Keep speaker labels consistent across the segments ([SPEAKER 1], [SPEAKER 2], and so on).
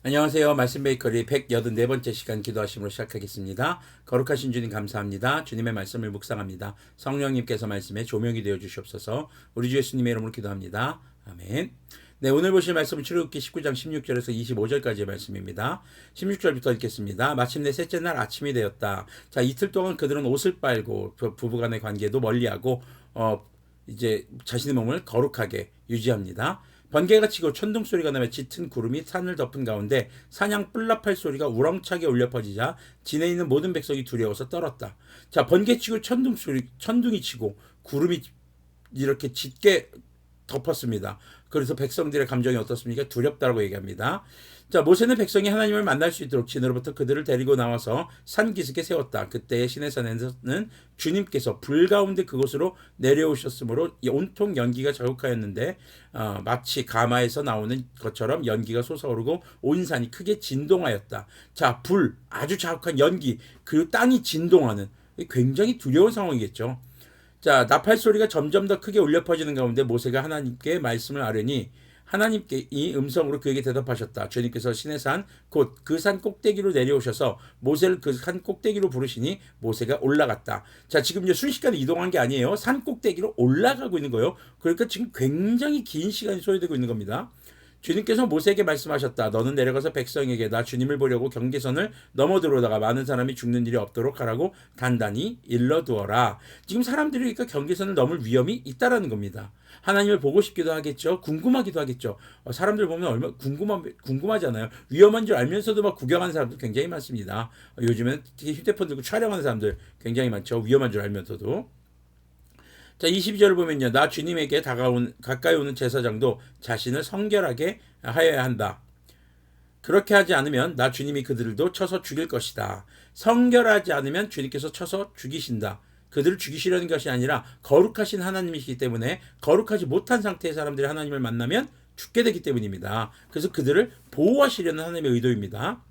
[SPEAKER 1] 안녕하세요. 말씀 베이커리 184번째 시간 기도하심으로 시작하겠습니다. 거룩하신 주님 감사합니다. 주님의 말씀을 묵상합니다. 성령님께서 말씀에 조명이 되어 주시옵소서. 우리 주 예수님의 이름으로 기도합니다. 아멘. 네, 오늘 보실 말씀은 출애굽기 19장 16절에서 25절까지의 말씀입니다. 16절부터 읽겠습니다. 마침내 셋째 날 아침이 되었다. 자, 이틀 동안 그들은 옷을 빨고 부부간의 관계도 멀리하고 이제 자신의 몸을 거룩하게 유지합니다. 번개가 치고 천둥 소리가 나며 짙은 구름이 산을 덮은 가운데 사냥 뿔납할 소리가 우렁차게 울려 퍼지자 진에 있는 모든 백성이 두려워서 떨었다. 자, 번개 치고 천둥이 치고 구름이 이렇게 짙게 덮었습니다. 그래서 백성들의 감정이 어떻습니까? 두렵다고 얘기합니다. 자, 모세는 백성이 하나님을 만날 수 있도록 진으로부터 그들을 데리고 나와서 산 기슭에 세웠다. 그때의 시내산에서는 주님께서 불 가운데 그곳으로 내려오셨으므로 온통 연기가 자욱하였는데 마치 가마에서 나오는 것처럼 연기가 솟아오르고 온 산이 크게 진동하였다. 자, 불, 아주 자욱한 연기, 그리고 땅이 진동하는 굉장히 두려운 상황이겠죠. 자, 나팔 소리가 점점 더 크게 울려 퍼지는 가운데 모세가 하나님께 말씀을 아뢰니 하나님께 이 음성으로 그에게 대답하셨다. 주님께서 시내산 곧 그 산 꼭대기로 내려오셔서 모세를 그 산 꼭대기로 부르시니 모세가 올라갔다. 자, 지금 이제 순식간에 이동한 게 아니에요. 산 꼭대기로 올라가고 있는 거예요. 그러니까 지금 굉장히 긴 시간이 소요되고 있는 겁니다. 주님께서 모세에게 말씀하셨다. 너는 내려가서 백성에게 나 주님을 보려고 경계선을 넘어 들어오다가 많은 사람이 죽는 일이 없도록 하라고 단단히 일러두어라. 지금 사람들이 그러니까 경계선을 넘을 위험이 있다라는 겁니다. 하나님을 보고 싶기도 하겠죠. 궁금하기도 하겠죠. 사람들 보면 얼마나 궁금하잖아요. 위험한 줄 알면서도 막 구경하는 사람들 굉장히 많습니다. 요즘엔 특히 휴대폰 들고 촬영하는 사람들 굉장히 많죠. 위험한 줄 알면서도. 자, 22절을 보면요. 나 주님에게 가까이 오는 제사장도 자신을 성결하게 하여야 한다. 그렇게 하지 않으면 나 주님이 그들도 쳐서 죽일 것이다. 성결하지 않으면 주님께서 쳐서 죽이신다. 그들을 죽이시려는 것이 아니라 거룩하신 하나님이시기 때문에 거룩하지 못한 상태의 사람들이 하나님을 만나면 죽게 되기 때문입니다. 그래서 그들을 보호하시려는 하나님의 의도입니다.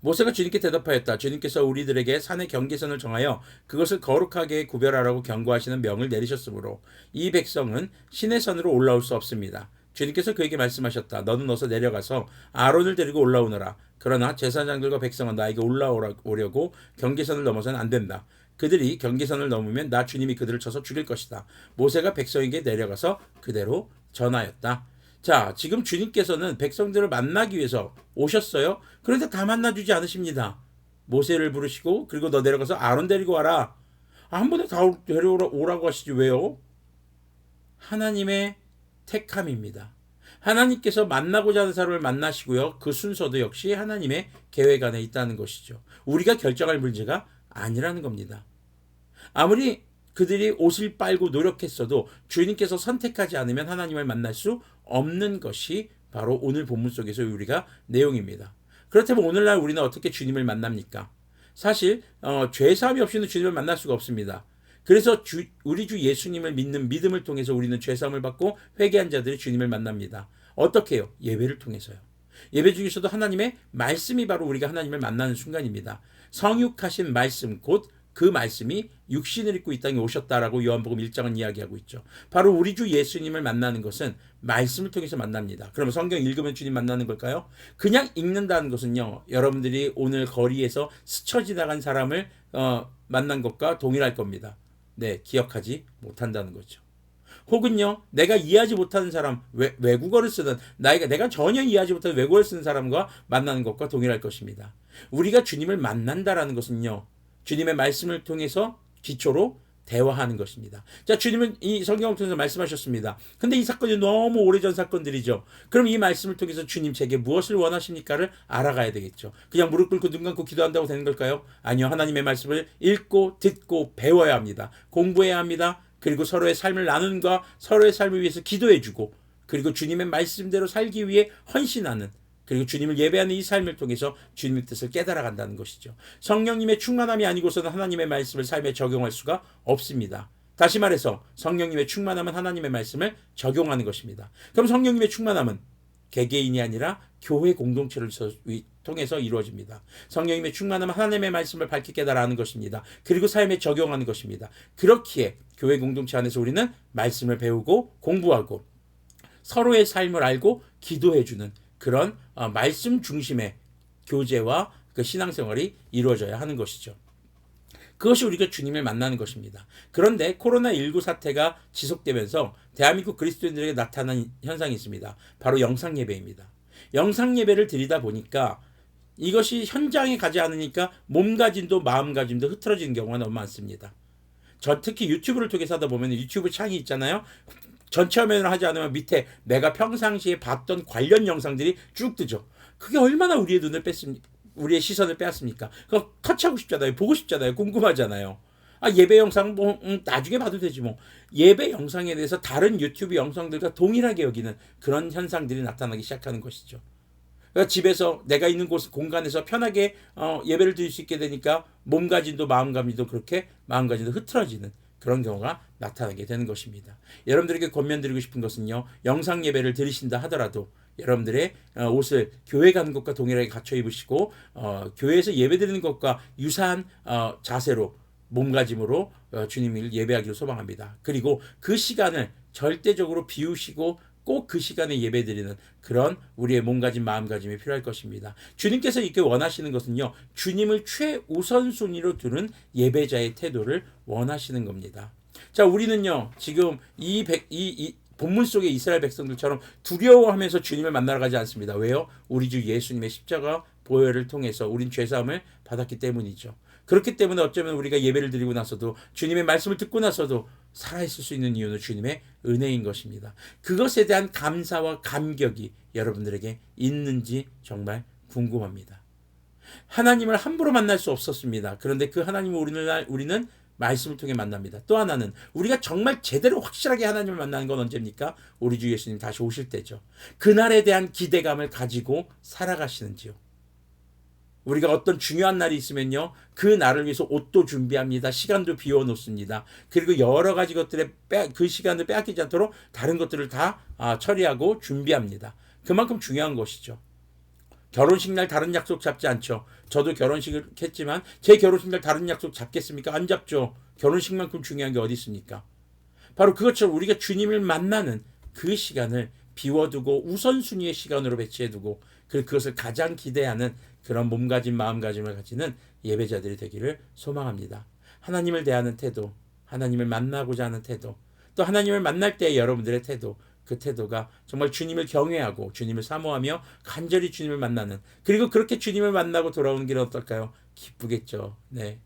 [SPEAKER 1] 모세가 주님께 대답하였다. 주님께서 우리들에게 산의 경계선을 정하여 그것을 거룩하게 구별하라고 경고하시는 명을 내리셨으므로 이 백성은 신의 산으로 올라올 수 없습니다. 주님께서 그에게 말씀하셨다. 너는 어서 내려가서 아론을 데리고 올라오너라. 그러나 제사장들과 백성은 나에게 올라오려고 경계선을 넘어서는 안 된다. 그들이 경계선을 넘으면 나 주님이 그들을 쳐서 죽일 것이다. 모세가 백성에게 내려가서 그대로 전하였다. 자, 지금 주님께서는 백성들을 만나기 위해서 오셨어요. 그런데 다 만나주지 않으십니다. 모세를 부르시고 그리고 너 내려가서 아론 데리고 와라. 한 번에 다 데려오라고 하시지 왜요? 하나님의 택함입니다. 하나님께서 만나고자 하는 사람을 만나시고요. 그 순서도 역시 하나님의 계획 안에 있다는 것이죠. 우리가 결정할 문제가 아니라는 겁니다. 아무리 그들이 옷을 빨고 노력했어도 주님께서 선택하지 않으면 하나님을 만날 수 없는 것이 바로 오늘 본문 속에서 우리가 내용입니다. 그렇다면 오늘날 우리는 어떻게 주님을 만납니까? 사실 죄사함이 없이는 주님을 만날 수가 없습니다. 그래서 우리 주 예수님을 믿는 믿음을 통해서 우리는 죄사함을 받고 회개한 자들이 주님을 만납니다. 어떻게 해요? 예배를 통해서요. 예배 중에서도 하나님의 말씀이 바로 우리가 하나님을 만나는 순간입니다. 성육하신 말씀 곧 그 말씀이 육신을 입고 이 땅에 오셨다라고 요한복음 1장은 이야기하고 있죠. 바로 우리 주 예수님을 만나는 것은 말씀을 통해서 만납니다. 그러면 성경 읽으면 주님 만나는 걸까요? 그냥 읽는다는 것은요. 여러분들이 오늘 거리에서 스쳐 지나간 사람을 만난 것과 동일할 겁니다. 네, 기억하지 못한다는 거죠. 혹은요, 내가 이해하지 못하는 사람, 외국어를 쓰는, 내가 전혀 이해하지 못하는 외국어를 쓰는 사람과 만나는 것과 동일할 것입니다. 우리가 주님을 만난다라는 것은요, 주님의 말씀을 통해서 기초로 대화하는 것입니다. 자, 주님은 이 성경을 통해서 말씀하셨습니다. 근데 이 사건이 너무 오래전 사건들이죠. 그럼 이 말씀을 통해서 주님 제게 무엇을 원하십니까를 알아가야 되겠죠. 그냥 무릎 꿇고 눈 감고 기도한다고 되는 걸까요? 아니요. 하나님의 말씀을 읽고 듣고 배워야 합니다. 공부해야 합니다. 그리고 서로의 삶을 나눈과 서로의 삶을 위해서 기도해주고 그리고 주님의 말씀대로 살기 위해 헌신하는 그리고 주님을 예배하는 이 삶을 통해서 주님의 뜻을 깨달아간다는 것이죠. 성령님의 충만함이 아니고서는 하나님의 말씀을 삶에 적용할 수가 없습니다. 다시 말해서 성령님의 충만함은 하나님의 말씀을 적용하는 것입니다. 그럼 성령님의 충만함은 개개인이 아니라 교회 공동체를 통해서 이루어집니다. 성령님의 충만함은 하나님의 말씀을 밝히 깨달아 아는 것입니다. 그리고 삶에 적용하는 것입니다. 그렇기에 교회 공동체 안에서 우리는 말씀을 배우고 공부하고 서로의 삶을 알고 기도해주는 그런 말씀 중심의 교제와 그 신앙생활이 이루어져야 하는 것이죠. 그것이 우리가 주님을 만나는 것입니다. 그런데 코로나19 사태가 지속되면서 대한민국 그리스도인들에게 나타난 현상이 있습니다. 바로 영상예배입니다. 영상예배를 드리다 보니까 이것이 현장에 가지 않으니까 몸가짐도 마음가짐도 흐트러지는 경우가 너무 많습니다. 저 특히 유튜브를 통해서 하다 보면 유튜브 창이 있잖아요. 전체 화면을 하지 않으면 밑에 내가 평상시에 봤던 관련 영상들이 쭉 뜨죠. 그게 얼마나 우리의 눈을 뺐습니까? 우리의 시선을 빼앗습니까? 그거 터치하고 싶잖아요. 보고 싶잖아요. 궁금하잖아요. 예배 영상 나중에 봐도 되지 뭐. 예배 영상에 대해서 다른 유튜브 영상들과 동일하게 여기는 그런 현상들이 나타나기 시작하는 것이죠. 그러니까 집에서 내가 있는 곳 공간에서 편하게 예배를 드릴 수 있게 되니까 몸가짐도 마음가짐도 그렇게 마음가짐도 흐트러지는 그런 경우가 나타나게 되는 것입니다. 여러분들에게 권면드리고 싶은 것은요. 영상 예배를 드리신다 하더라도 여러분들의 옷을 교회 가는 것과 동일하게 갖춰 입으시고 교회에서 예배드리는 것과 유사한 자세로 몸가짐으로 주님을 예배하기를 소망합니다. 그리고 그 시간을 절대적으로 비우시고 꼭 그 시간에 예배드리는 그런 우리의 몸가짐 마음가짐이 필요할 것입니다. 주님께서 이렇게 원하시는 것은요. 주님을 최우선순위로 두는 예배자의 태도를 원하시는 겁니다. 자, 우리는요. 지금 이 본문 속의 이스라엘 백성들처럼 두려워하면서 주님을 만나러 가지 않습니다. 왜요? 우리 주 예수님의 십자가 보혈을 통해서 우린 죄사함을 받았기 때문이죠. 그렇기 때문에 어쩌면 우리가 예배를 드리고 나서도 주님의 말씀을 듣고 나서도 살아있을 수 있는 이유는 주님의 은혜인 것입니다. 그것에 대한 감사와 감격이 여러분들에게 있는지 정말 궁금합니다. 하나님을 함부로 만날 수 없었습니다. 그런데 그 하나님을 우리는 말씀을 통해 만납니다. 또 하나는 우리가 정말 제대로 확실하게 하나님을 만나는 건 언제입니까? 우리 주 예수님 다시 오실 때죠. 그날에 대한 기대감을 가지고 살아가시는지요. 우리가 어떤 중요한 날이 있으면요. 그 날을 위해서 옷도 준비합니다. 시간도 비워놓습니다. 그리고 여러 가지 것들에 그 시간을 빼앗기지 않도록 다른 것들을 다 처리하고 준비합니다. 그만큼 중요한 것이죠. 결혼식 날 다른 약속 잡지 않죠. 저도 결혼식을 했지만 제 결혼식 날 다른 약속 잡겠습니까? 안 잡죠. 결혼식만큼 중요한 게 어디 있습니까? 바로 그것처럼 우리가 주님을 만나는 그 시간을 비워두고 우선순위의 시간으로 배치해두고 그것을 가장 기대하는 그런 몸가짐 마음가짐을 가지는 예배자들이 되기를 소망합니다. 하나님을 대하는 태도, 하나님을 만나고자 하는 태도, 또 하나님을 만날 때의 여러분들의 태도, 그 태도가 정말 주님을 경외하고 주님을 사모하며 간절히 주님을 만나는, 그리고 그렇게 주님을 만나고 돌아오는 길은 어떨까요? 기쁘겠죠. 네.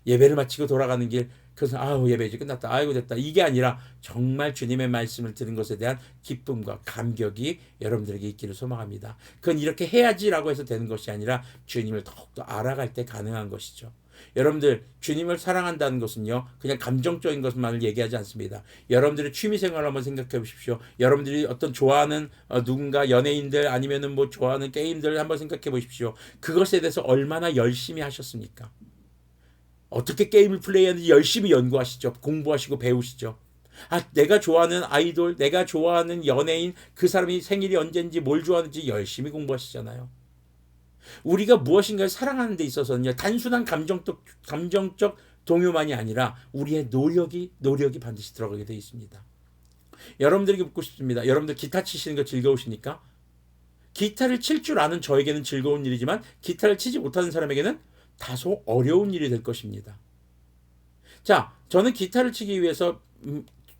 [SPEAKER 1] 예배를 마치고 돌아가는 길, 그래서 예배 이제 끝났다. 아이고 됐다. 이게 아니라 정말 주님의 말씀을 들은 것에 대한 기쁨과 감격이 여러분들에게 있기를 소망합니다. 그건 이렇게 해야지라고 해서 되는 것이 아니라 주님을 더욱더 알아갈 때 가능한 것이죠. 여러분들 주님을 사랑한다는 것은요. 그냥 감정적인 것만을 얘기하지 않습니다. 여러분들의 취미생활을 한번 생각해 보십시오. 여러분들이 어떤 좋아하는 누군가 연예인들 아니면은 뭐 좋아하는 게임들 한번 생각해 보십시오. 그것에 대해서 얼마나 열심히 하셨습니까? 어떻게 게임을 플레이하는지 열심히 연구하시죠. 공부하시고 배우시죠. 내가 좋아하는 아이돌, 내가 좋아하는 연예인, 그 사람이 생일이 언제인지 뭘 좋아하는지 열심히 공부하시잖아요. 우리가 무엇인가를 사랑하는 데 있어서는요. 단순한 감정적 동요만이 아니라 우리의 노력이 반드시 들어가게 되어 있습니다. 여러분들에게 묻고 싶습니다. 여러분들 기타 치시는 거 즐거우십니까? 기타를 칠 줄 아는 저에게는 즐거운 일이지만 기타를 치지 못하는 사람에게는 다소 어려운 일이 될 것입니다. 자, 저는 기타를 치기 위해서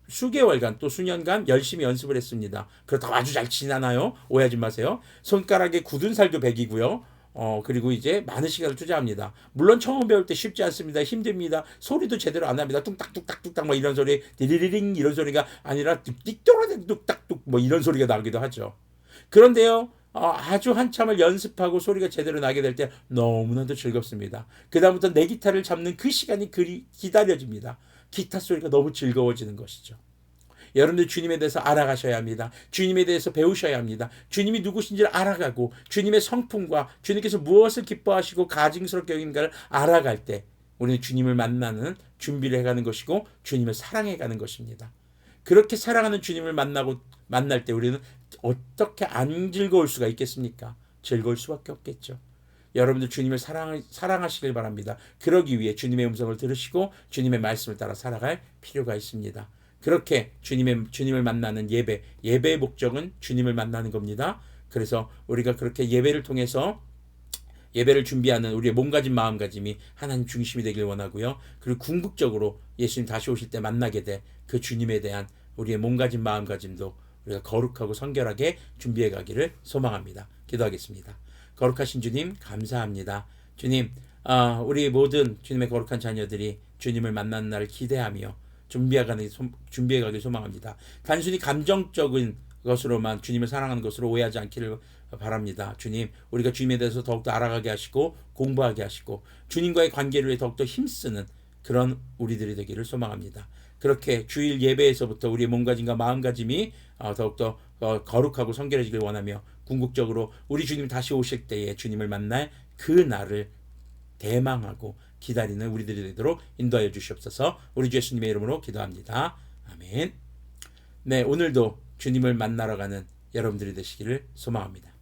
[SPEAKER 1] 수개월간 또 수년간 열심히 연습을 했습니다. 그렇다고 아주 잘 치진 않아요. 오해하지 마세요. 손가락에 굳은 살도 배기고요. 그리고 이제 많은 시간을 투자합니다. 물론 처음 배울 때 쉽지 않습니다. 힘듭니다. 소리도 제대로 안 납니다. 뚝딱뚝딱뚝딱 뭐 이런 소리, 디리리링 이런 소리가 아니라 뚝딱뚝딱 뭐 이런 소리가 나기도 하죠. 그런데요. 아주 한참을 연습하고 소리가 제대로 나게 될 때 너무나도 즐겁습니다. 그 다음부터 내 기타를 잡는 그 시간이 기다려집니다. 기타 소리가 너무 즐거워지는 것이죠. 여러분들 주님에 대해서 알아가셔야 합니다. 주님에 대해서 배우셔야 합니다. 주님이 누구신지를 알아가고 주님의 성품과 주님께서 무엇을 기뻐하시고 가증스럽게 여기는가를 알아갈 때 우리는 주님을 만나는 준비를 해가는 것이고 주님을 사랑해가는 것입니다. 그렇게 사랑하는 주님을 만날 때 우리는 어떻게 안 즐거울 수가 있겠습니까? 즐거울 수밖에 없겠죠. 여러분들 주님을 사랑하시길 바랍니다. 그러기 위해 주님의 음성을 들으시고 주님의 말씀을 따라 살아갈 필요가 있습니다. 그렇게 주님을 만나는 예배의 목적은 주님을 만나는 겁니다. 그래서 우리가 그렇게 예배를 통해서 예배를 준비하는 우리의 몸가짐 마음가짐이 하나님 중심이 되길 원하고요. 그리고 궁극적으로 예수님 다시 오실 때 만나게 될 그 주님에 대한 우리의 몸가짐 마음가짐도 우리가 거룩하고 성결하게 준비해 가기를 소망합니다. 기도하겠습니다. 거룩하신 주님 감사합니다. 주님, 우리 모든 주님의 거룩한 자녀들이 주님을 만나는 날을 기대하며 준비해 가길 소망합니다. 단순히 감정적인 것으로만 주님을 사랑하는 것으로 오해하지 않기를 바랍니다. 주님, 우리가 주님에 대해서 더욱더 알아가게 하시고 공부하게 하시고 주님과의 관계를 위해 더욱더 힘쓰는 그런 우리들이 되기를 소망합니다. 그렇게 주일 예배에서부터 우리의 몸가짐과 마음가짐이 더욱더 거룩하고 성결해지길 원하며 궁극적으로 우리 주님 다시 오실 때에 주님을 만날 그 날을 대망하고 기다리는 우리들이 되도록 인도하여 주시옵소서. 우리 주 예수님의 이름으로 기도합니다. 아멘. 네, 오늘도 주님을 만나러 가는 여러분들이 되시기를 소망합니다.